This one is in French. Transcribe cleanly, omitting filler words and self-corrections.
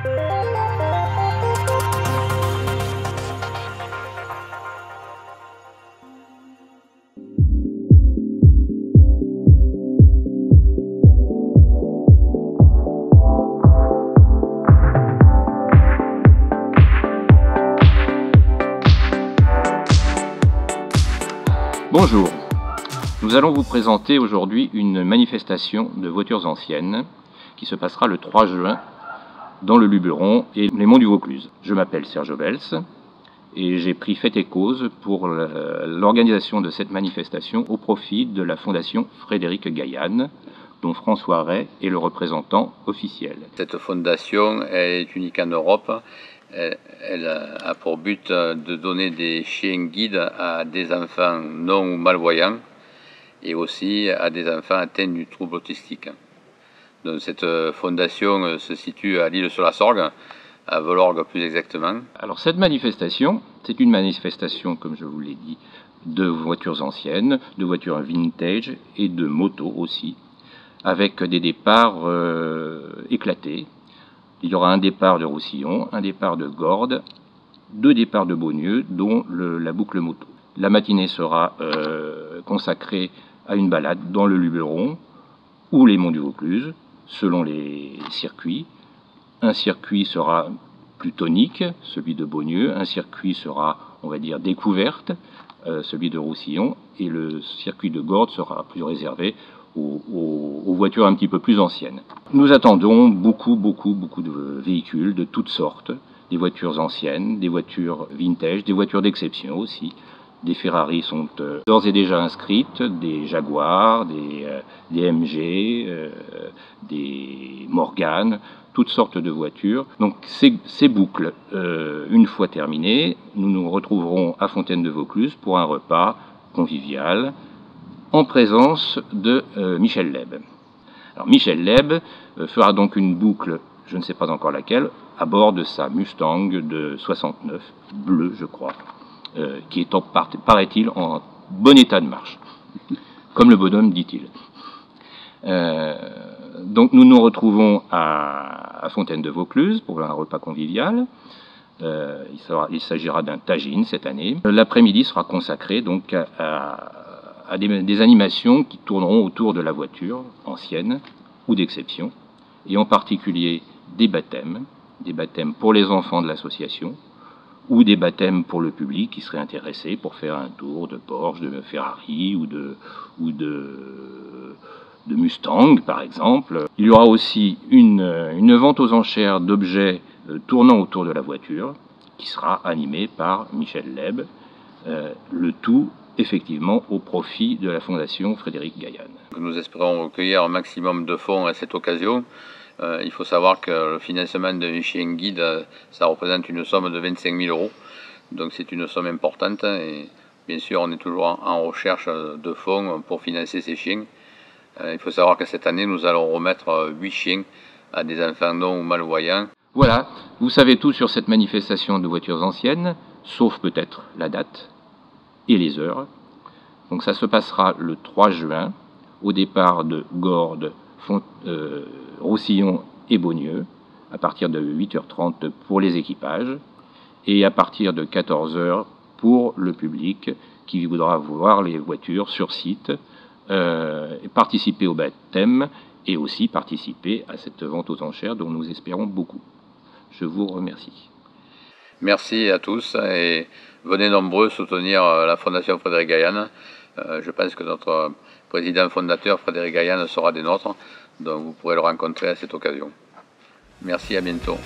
Bonjour, nous allons vous présenter aujourd'hui une manifestation de voitures anciennes qui se passera le 3 juin dans le Luberon et les Monts du Vaucluse. Je m'appelle Serge Obels et j'ai pris fait et cause pour l'organisation de cette manifestation au profit de la Fondation Frédéric Gailhan, dont François Ray est le représentant officiel. Cette fondation est unique en Europe. Elle a pour but de donner des chiens guides à des enfants non ou malvoyants et aussi à des enfants atteints du trouble autistique. Donc cette fondation se situe à l'Isle-sur-la-Sorgue, à Velorgue plus exactement. Alors cette manifestation, c'est une manifestation, comme je vous l'ai dit, de voitures anciennes, de voitures vintage et de motos aussi, avec des départs éclatés. Il y aura un départ de Roussillon, un départ de Gordes, 2 départs de Beaunieu, dont la boucle moto. La matinée sera consacrée à une balade dans le Luberon ou les Monts du Vaucluse, selon les circuits. Un circuit sera plus tonique, celui de Beaunieu. Un circuit sera, on va dire, découverte, celui de Roussillon. Et le circuit de Gordes sera plus réservé aux voitures un petit peu plus anciennes. Nous attendons beaucoup de véhicules de toutes sortes, des voitures anciennes, des voitures vintage, des voitures d'exception aussi. Des Ferrari sont d'ores et déjà inscrites, des Jaguar, des MG, des Morgan, toutes sortes de voitures. Donc ces boucles, une fois terminées, nous nous retrouverons à Fontaine-de-Vaucluse pour un repas convivial, en présence de Michel Leb. Alors Michel Leb fera donc une boucle, je ne sais pas encore laquelle, à bord de sa Mustang de 69, bleue je crois, qui est, paraît-il, en bon état de marche, comme le bonhomme dit-il. Donc nous nous retrouvons à Fontaine-de-Vaucluse pour un repas convivial. Il s'agira d'un tagine cette année. L'après-midi sera consacré donc à des animations qui tourneront autour de la voiture ancienne ou d'exception, et en particulier des baptêmes pour les enfants de l'association, ou des baptêmes pour le public qui serait intéressé pour faire un tour de Porsche, de Ferrari ou de Mustang par exemple. Il y aura aussi une vente aux enchères d'objets tournant autour de la voiture qui sera animée par Michel Leb, le tout effectivement au profit de la Fondation Frédéric Gailhan. Nous espérons recueillir un maximum de fonds à cette occasion. Il faut savoir que le financement d'un chien guide, ça représente une somme de 25 000 €. Donc c'est une somme importante et bien sûr on est toujours en recherche de fonds pour financer ces chiens. Il faut savoir que cette année nous allons remettre 8 chiens à des enfants non ou malvoyants. Voilà, vous savez tout sur cette manifestation de voitures anciennes, sauf peut-être la date et les heures. Donc ça se passera le 3 juin au départ de Gordes, Roussillon et Beaunieu à partir de 8h30 pour les équipages et à partir de 14h pour le public qui voudra voir les voitures sur site, participer au baptême et aussi participer à cette vente aux enchères dont nous espérons beaucoup. Je vous remercie. Merci à tous et venez nombreux soutenir la Fondation Frédéric Gailhan. Je pense que notre président fondateur Frédéric Gailhan sera des nôtres, donc vous pourrez le rencontrer à cette occasion. Merci, à bientôt.